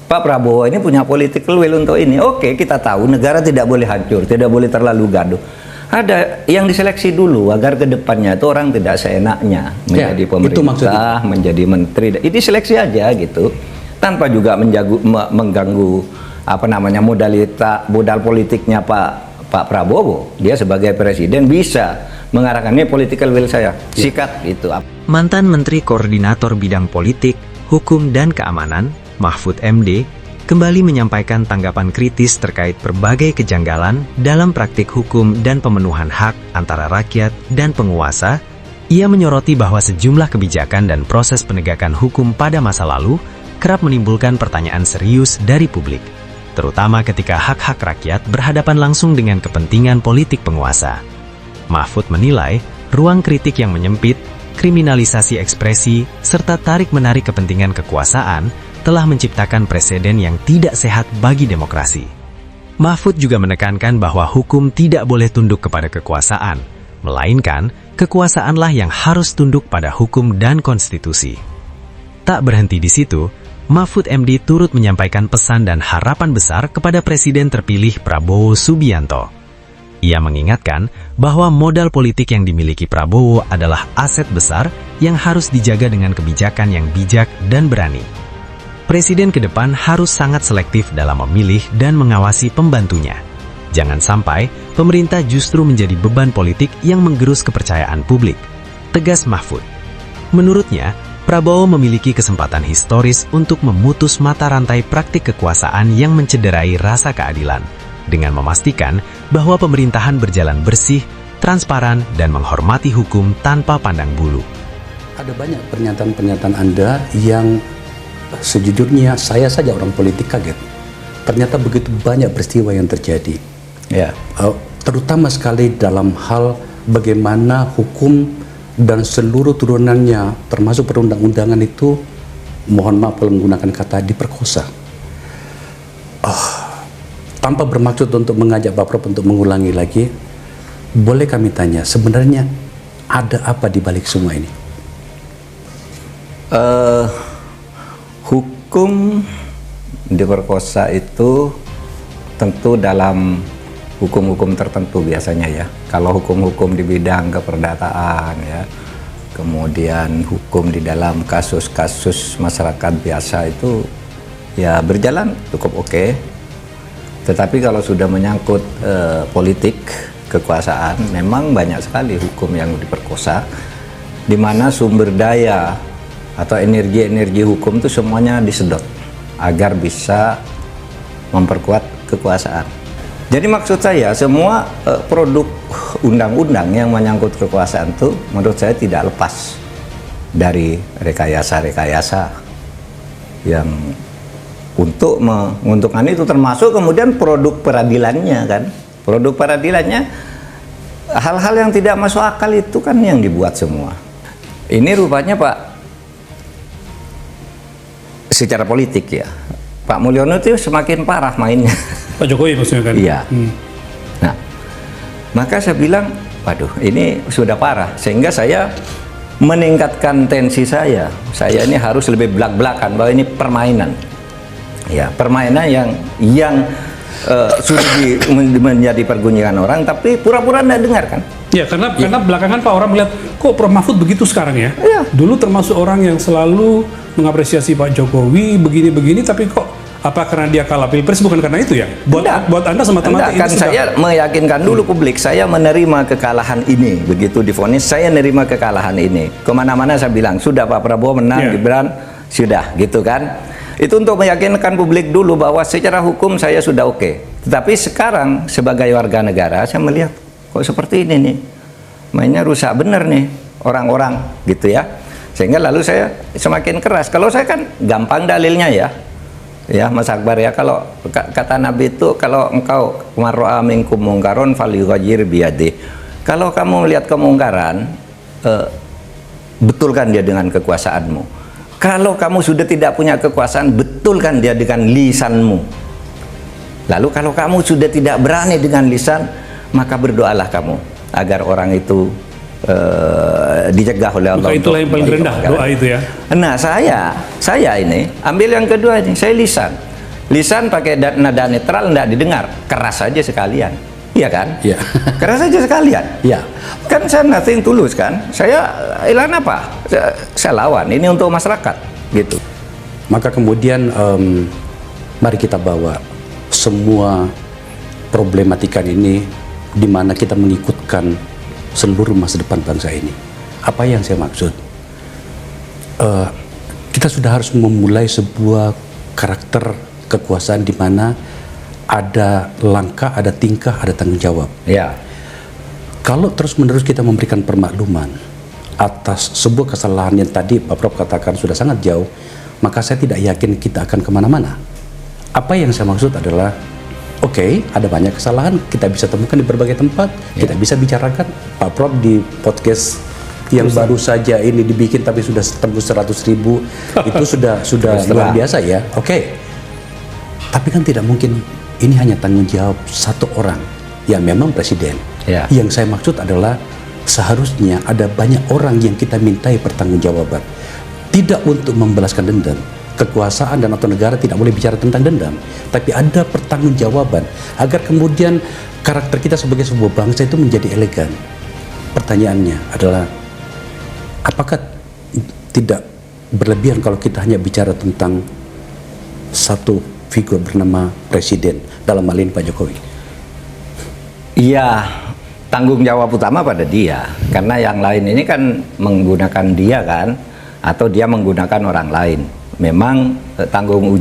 Pak Prabowo ini punya political will untuk ini. Oke, kita tahu negara tidak boleh hancur, tidak boleh terlalu gaduh. Ada yang diseleksi dulu agar ke depannya itu orang tidak seenaknya menjadi pemerintah, menjadi menteri. Ini seleksi aja gitu, tanpa juga mengganggu apa namanya modal politiknya Pak Prabowo. Dia sebagai presiden bisa mengarahkan ini political will saya, sikat itu. Mantan Menteri Koordinator Bidang Politik, Hukum dan Keamanan, Mahfud MD, kembali menyampaikan tanggapan kritis terkait berbagai kejanggalan dalam praktik hukum dan pemenuhan hak antara rakyat dan penguasa. Ia menyoroti bahwa sejumlah kebijakan dan proses penegakan hukum pada masa lalu kerap menimbulkan pertanyaan serius dari publik, terutama ketika hak-hak rakyat berhadapan langsung dengan kepentingan politik penguasa. Mahfud menilai ruang kritik yang menyempit, kriminalisasi ekspresi, serta tarik-menarik kepentingan kekuasaan telah menciptakan preseden yang tidak sehat bagi demokrasi. Mahfud juga menekankan bahwa hukum tidak boleh tunduk kepada kekuasaan, melainkan kekuasaanlah yang harus tunduk pada hukum dan konstitusi. Tak berhenti di situ, Mahfud MD turut menyampaikan pesan dan harapan besar kepada Presiden terpilih Prabowo Subianto. Ia mengingatkan bahwa modal politik yang dimiliki Prabowo adalah aset besar yang harus dijaga dengan kebijakan yang bijak dan berani. Presiden ke depan harus sangat selektif dalam memilih dan mengawasi pembantunya. Jangan sampai pemerintah justru menjadi beban politik yang menggerus kepercayaan publik, tegas Mahfud. Menurutnya, Prabowo memiliki kesempatan historis untuk memutus mata rantai praktik kekuasaan yang mencederai rasa keadilan, dengan memastikan bahwa pemerintahan berjalan bersih, transparan, dan menghormati hukum tanpa pandang bulu. Ada banyak pernyataan-pernyataan Anda yang sejujurnya saya saja orang politik kaget. Ternyata begitu banyak peristiwa yang terjadi. Ya. Terutama sekali dalam hal bagaimana hukum dan seluruh turunannya, termasuk perundang-undangan itu, mohon maaf kalau menggunakan kata diperkosa. Tanpa bermaksud untuk mengajak Pak Prof untuk mengulangi lagi, boleh kami tanya, sebenarnya ada apa di balik semua ini? Hukum diperkosa itu tentu dalam hukum-hukum tertentu biasanya ya. Kalau hukum-hukum di bidang keperdataan ya, kemudian hukum di dalam kasus-kasus masyarakat biasa itu ya berjalan cukup oke. Tetapi kalau sudah menyangkut politik, kekuasaan, memang banyak sekali hukum yang diperkosa, di mana sumber daya atau energi-energi hukum itu semuanya disedot agar bisa memperkuat kekuasaan. Jadi maksud saya semua produk undang-undang yang menyangkut kekuasaan itu menurut saya tidak lepas dari rekayasa-rekayasa yang untuk menguntungkan itu, termasuk kemudian produk peradilannya kan. Produk peradilannya hal-hal yang tidak masuk akal itu kan yang dibuat semua. Ini rupanya Pak, secara politik ya, Pak Mulyono itu semakin parah mainnya. Pak Jokowi maksudnya kan? Iya. Nah, maka saya bilang, waduh ini sudah parah, sehingga saya meningkatkan tensi saya. Saya ini harus lebih belak-belakan bahwa ini permainan. Ya, permainan yang sudah menjadi pergunjingan orang, tapi pura-pura tidak dengar kan? Ya, karena belakangan Pak orang melihat kok Prof Mahfud begitu sekarang ya? Ya. Dulu termasuk orang yang selalu mengapresiasi Pak Jokowi begini-begini, tapi kok apa karena dia kalah pilpres, bukan karena itu ya? Buat Anda semata-mata ini kan saya meyakinkan dulu publik, saya menerima kekalahan ini. Begitu divonis, saya menerima kekalahan ini. Kemana-mana saya bilang, sudah Pak Prabowo menang, Gibran, sudah gitu kan? Itu untuk meyakinkan publik dulu bahwa secara hukum saya sudah oke. Tetapi sekarang sebagai warga negara saya melihat kok seperti ini nih, mainnya rusak bener nih orang-orang gitu ya. Sehingga lalu saya semakin keras. Kalau saya kan gampang dalilnya ya Mas Akbar ya, kalau kata Nabi itu, kalau engkau mar'a minkum mungkaron falyughayyir biyadi. Kalau kamu melihat kemungkaran, betulkan dia dengan kekuasaanmu. Kalau kamu sudah tidak punya kekuasaan, betulkan dia dengan lisanmu. Lalu kalau kamu sudah tidak berani dengan lisan, maka berdoalah kamu agar orang itu dicegah oleh Allah. Maka itulah yang paling rendah, doa itu ya. Nah saya ini ambil yang kedua ini, saya lisan. Lisan pakai nada netral nggak didengar, keras aja sekalian. Iya kan? Iya. Keras aja sekalian. Ya, Kan saya nothing tulus kan. Saya ilan apa? Saya lawan. Ini untuk masyarakat gitu. maka kemudian mari kita bawa semua problematika ini di mana kita mengikutkan seluruh masa depan bangsa ini. Apa yang saya maksud? Kita sudah harus memulai sebuah karakter kekuasaan di mana ada langkah, ada tingkah, ada tanggung jawab. Ya. Kalau terus-menerus kita memberikan permakluman atas sebuah kesalahan yang tadi Pak Prof katakan sudah sangat jauh, maka saya tidak yakin kita akan kemana-mana. Apa yang saya maksud adalah, oke, ada banyak kesalahan, kita bisa temukan di berbagai tempat, kita bisa bicarakan. Pak Prof di podcast yang baru saja ini dibikin tapi sudah tembus 100.000, itu sudah luar biasa ya. Oke. Tapi kan tidak mungkin ini hanya tanggung jawab satu orang yang memang presiden. Ya. Yang saya maksud adalah seharusnya ada banyak orang yang kita mintai pertanggungjawaban. Tidak untuk membalaskan dendam. Kekuasaan dan atau negara tidak boleh bicara tentang dendam, tapi ada pertanggungjawaban agar kemudian karakter kita sebagai sebuah bangsa itu menjadi elegan. Pertanyaannya adalah, apakah tidak berlebihan kalau kita hanya bicara tentang satu figur bernama presiden, dalam hal ini Pak Jokowi? Iya, tanggung jawab utama pada dia, karena yang lain ini kan menggunakan dia kan, atau dia menggunakan orang lain. Memang tanggung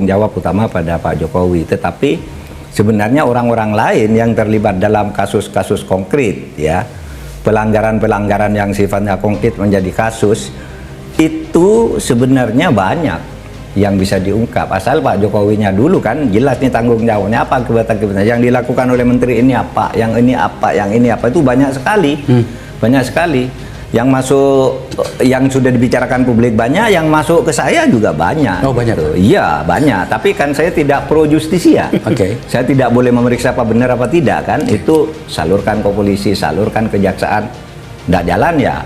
jawab utama pada Pak Jokowi, tetapi sebenarnya orang-orang lain yang terlibat dalam kasus-kasus konkret, ya, pelanggaran-pelanggaran yang sifatnya konkret menjadi kasus, itu sebenarnya banyak yang bisa diungkap, asal Pak Jokowinya dulu kan jelas nih tanggung jawabnya apa, kebetulan yang dilakukan oleh menteri ini apa, yang ini apa, yang ini apa, itu banyak sekali. Banyak sekali yang masuk, yang sudah dibicarakan publik banyak, yang masuk ke saya juga banyak. Oh, banyak. Gitu. Iya banyak, tapi kan saya tidak pro justisia. Oke. Saya tidak boleh memeriksa apa benar apa tidak kan, itu salurkan ke polisi, salurkan ke kejaksaan. Nggak jalan ya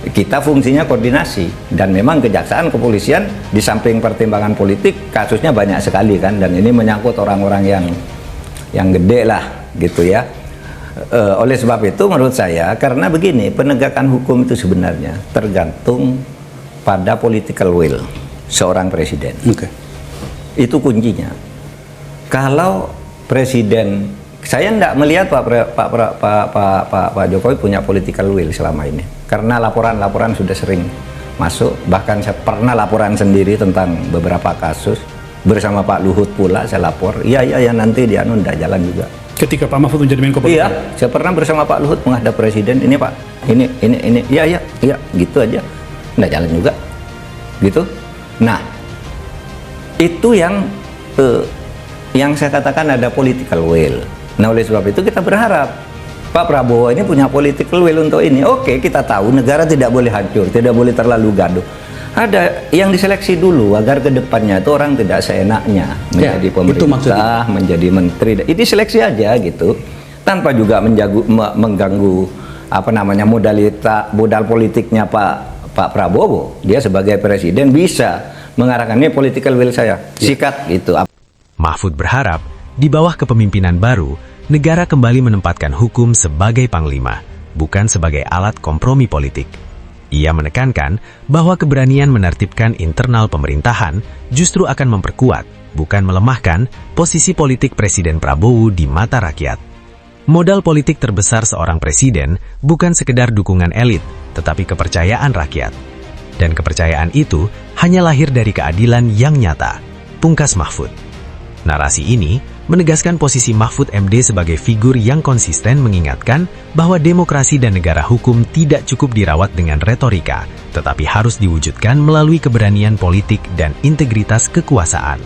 kita fungsinya koordinasi, dan memang kejaksaan, kepolisian di samping pertimbangan politik kasusnya banyak sekali kan, dan ini menyangkut orang-orang yang gede lah gitu ya. Oleh sebab itu menurut saya, karena begini, penegakan hukum itu sebenarnya tergantung pada political will seorang presiden. Oke. Itu kuncinya. Kalau presiden, saya tidak melihat Pak Jokowi punya political will selama ini, karena laporan-laporan sudah sering masuk. Bahkan saya pernah laporan sendiri tentang beberapa kasus bersama Pak Luhut pula, saya lapor. Iya nanti dia tidak jalan juga. Ketika Pak Mahfud menjadi Menko Polhukam. Iya, saya pernah bersama Pak Luhut menghadap presiden, ini Pak, ini, iya, gitu aja, nggak jalan juga, gitu. Nah, itu yang saya katakan ada political will. Nah, oleh sebab itu kita berharap Pak Prabowo ini punya political will untuk ini. Oke, kita tahu negara tidak boleh hancur, tidak boleh terlalu gaduh. Ada yang diseleksi dulu agar ke depannya itu orang tidak seenaknya menjadi pemerintah, menjadi menteri. Ini seleksi aja gitu, tanpa juga mengganggu apa namanya modal politiknya Pak Prabowo. Dia sebagai presiden bisa mengarahkan, ini political will saya, sikat gitu. Mahfud berharap di bawah kepemimpinan baru, negara kembali menempatkan hukum sebagai panglima, bukan sebagai alat kompromi politik. Ia menekankan bahwa keberanian menertibkan internal pemerintahan justru akan memperkuat, bukan melemahkan, posisi politik Presiden Prabowo di mata rakyat. Modal politik terbesar seorang presiden bukan sekedar dukungan elit, tetapi kepercayaan rakyat. Dan kepercayaan itu hanya lahir dari keadilan yang nyata, pungkas Mahfud. Narasi ini menegaskan posisi Mahfud MD sebagai figur yang konsisten, mengingatkan bahwa demokrasi dan negara hukum tidak cukup dirawat dengan retorika, tetapi harus diwujudkan melalui keberanian politik dan integritas kekuasaan.